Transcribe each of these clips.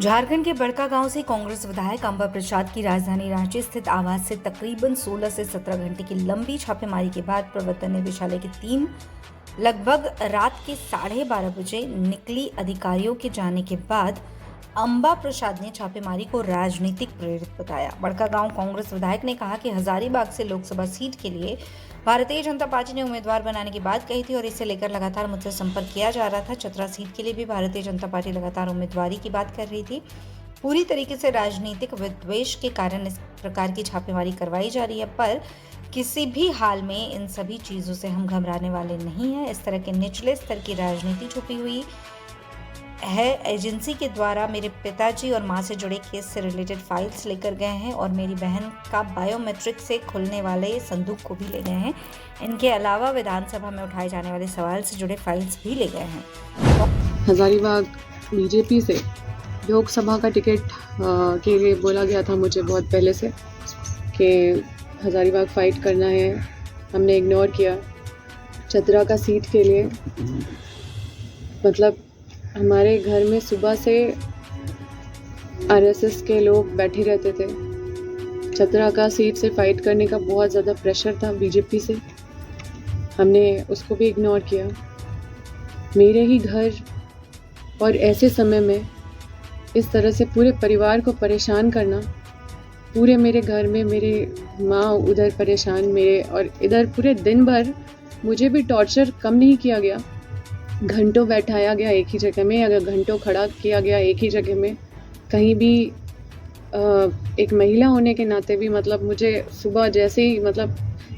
झारखंड के बड़कागांव से कांग्रेस विधायक अंबा प्रसाद की राजधानी रांची स्थित आवास से तकरीबन 16 से 17 घंटे की लंबी छापेमारी के बाद प्रवर्तन निदेशालय की टीम लगभग रात के 12:30 बजे निकली। अधिकारियों के जाने के बाद अंबा प्रसाद ने छापेमारी को राजनीतिक प्रेरित बताया। बड़कागांव कांग्रेस विधायक ने कहा कि हजारीबाग से लोकसभा सीट के लिए भारतीय जनता पार्टी ने उम्मीदवार बनाने की बात कही थी और इसे लेकर लगातार मुझसे संपर्क किया जा रहा था। चतरा सीट के लिए भी भारतीय जनता पार्टी लगातार उम्मीदवारी की बात कर रही थी। पूरी तरीके से राजनीतिक विद्वेष के कारण इस प्रकार की छापेमारी करवाई जा रही है, पर किसी भी हाल में इन सभी चीज़ों से हम घबराने वाले नहीं हैं। इस तरह के निचले स्तर की राजनीति छुपी हुई है। एजेंसी के द्वारा मेरे पिताजी और मां से जुड़े केस से रिलेटेड फाइल्स लेकर गए हैं और मेरी बहन का बायोमेट्रिक से खुलने वाले संदूक को भी ले गए हैं। इनके अलावा विधानसभा में उठाए जाने वाले सवाल से जुड़े फाइल्स भी ले गए हैं। हजारीबाग बीजेपी से लोकसभा का टिकट के लिए बोला गया था मुझे बहुत पहले से कि हजारीबाग फाइट करना है। हमने इग्नोर किया। चतरा का सीट के लिए मतलब हमारे घर में सुबह से आरएसएस के लोग बैठे रहते थे। चतरा का सीट से फाइट करने का बहुत ज़्यादा प्रेशर था बीजेपी से। हमने उसको भी इग्नोर किया। मेरे ही घर और ऐसे समय में इस तरह से पूरे परिवार को परेशान करना, पूरे मेरे घर में मेरे माँ उधर परेशान, मेरे और इधर पूरे दिन भर मुझे भी टॉर्चर कम नहीं किया गया। घंटों बैठाया गया एक ही जगह में, अगर घंटों खड़ा किया गया एक ही जगह में। कहीं भी एक महिला होने के नाते भी मतलब मुझे सुबह जैसे ही मतलब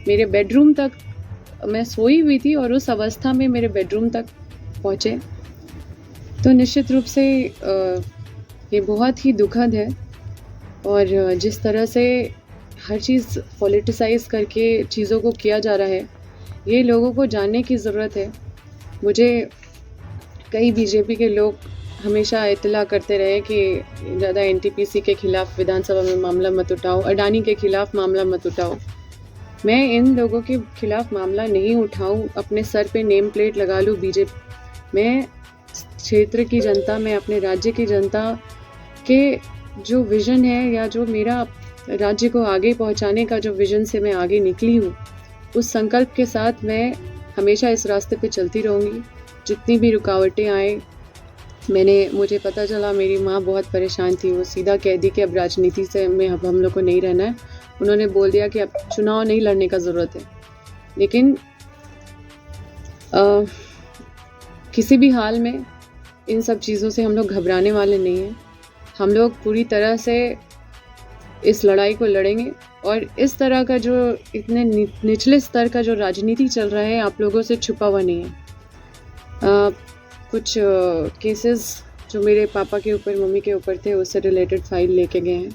मेरे बेडरूम तक मैं सोई हुई थी और उस अवस्था में मेरे बेडरूम तक पहुँचे, तो निश्चित रूप से ये बहुत ही दुखद है। और जिस तरह से हर चीज़ पॉलिटिसाइज करके चीज़ों को किया जा रहा है, ये लोगों को जानने की ज़रूरत है। मुझे कई बीजेपी के लोग हमेशा इत्तला करते रहे कि ज़्यादा एनटीपीसी के खिलाफ विधानसभा में मामला मत उठाओ, अडानी के खिलाफ मामला मत उठाओ। मैं इन लोगों के खिलाफ मामला नहीं उठाऊं, अपने सर पे नेम प्लेट लगा लूँ बीजेपी। मैं क्षेत्र की जनता, मैं अपने राज्य की जनता के जो विज़न है या जो मेरा राज्य को आगे पहुंचाने का जो विज़न से मैं आगे निकली हूँ, उस संकल्प के साथ मैं हमेशा इस रास्ते पे चलती रहूँगी। जितनी भी रुकावटें आए, मुझे पता चला मेरी माँ बहुत परेशान थी। वो सीधा कह दी कि अब राजनीति से में अब हम लोग को नहीं रहना है। उन्होंने बोल दिया कि अब चुनाव नहीं लड़ने का ज़रूरत है। लेकिन किसी भी हाल में इन सब चीज़ों से हम लोग घबराने वाले नहीं हैं। हम लोग पूरी तरह से इस लड़ाई को लड़ेंगे और इस तरह का जो इतने निचले स्तर का जो राजनीति चल रहा है, आप लोगों से छुपा हुआ नहीं है। कुछ केसेस जो मेरे पापा के ऊपर, मम्मी के ऊपर थे, उससे रिलेटेड फाइल लेके गए हैं।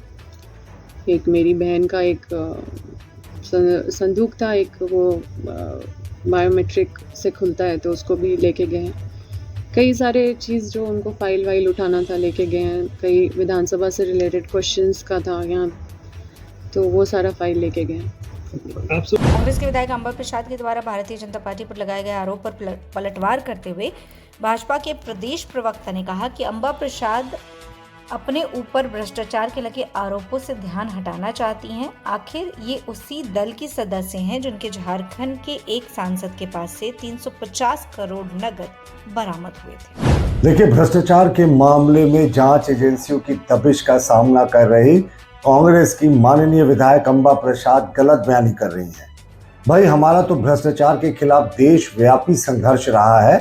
एक मेरी बहन का एक संदूक था, एक वो बायोमेट्रिक से खुलता है तो उसको भी लेके गए हैं। कई सारे चीज़ जो उनको फाइल वाइल उठाना था लेके गए हैं। कई विधानसभा से रिलेटेड क्वेश्चंस का था यहाँ, तो वो सारा फाइल लेके गए हैं। कांग्रेस के विधायक अंबा प्रसाद के द्वारा भारतीय जनता पार्टी पर लगाए गए आरोप पर पलटवार करते हुए भाजपा के प्रदेश प्रवक्ता ने कहा कि अंबा प्रसाद अपने ऊपर भ्रष्टाचार के लगे आरोपों से ध्यान हटाना चाहती हैं। आखिर ये उसी दल की सदस्य हैं जिनके झारखंड के एक सांसद के पास से 350 करोड़ नकद बरामद हुए थे। देखिए, भ्रष्टाचार के मामले में जांच एजेंसियों की दबिश का सामना कर रही कांग्रेस की माननीय विधायक अंबा प्रसाद गलत बयानी कर रही हैं। भाई, हमारा तो भ्रष्टाचार के खिलाफ देशव्यापी संघर्ष रहा है,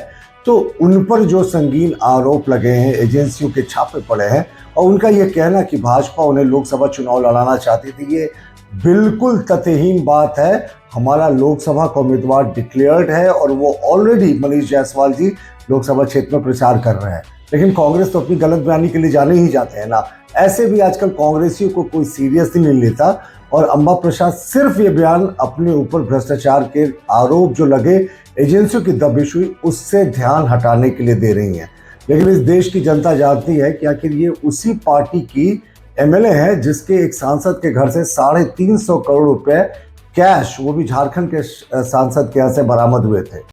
तो उन पर जो संगीन आरोप लगे हैं, एजेंसियों के छापे पड़े हैं और उनका ये कहना कि भाजपा उन्हें लोकसभा चुनाव लड़ाना चाहती थी, ये बिल्कुल तथ्यहीन बात है। हमारा लोकसभा का उम्मीदवार डिक्लेयर्ड है और वो ऑलरेडी मनीष जायसवाल जी लोकसभा क्षेत्र में प्रचार कर रहे हैं। लेकिन कांग्रेस तो अपनी गलत बयानी के लिए जाने ही जाते हैं ना। ऐसे भी आजकल कांग्रेसियों को कोई सीरियसली नहीं लेता और अंबा प्रसाद सिर्फ ये बयान अपने ऊपर भ्रष्टाचार के आरोप जो लगे, एजेंसियों की दबिश हुई, उससे ध्यान हटाने के लिए दे रही हैं। लेकिन इस देश की जनता जानती है कि आखिर ये उसी पार्टी की एमएलए है जिसके एक सांसद के घर से 350 करोड़ रुपए कैश, वो भी झारखंड के सांसद के यहाँ से बरामद हुए थे।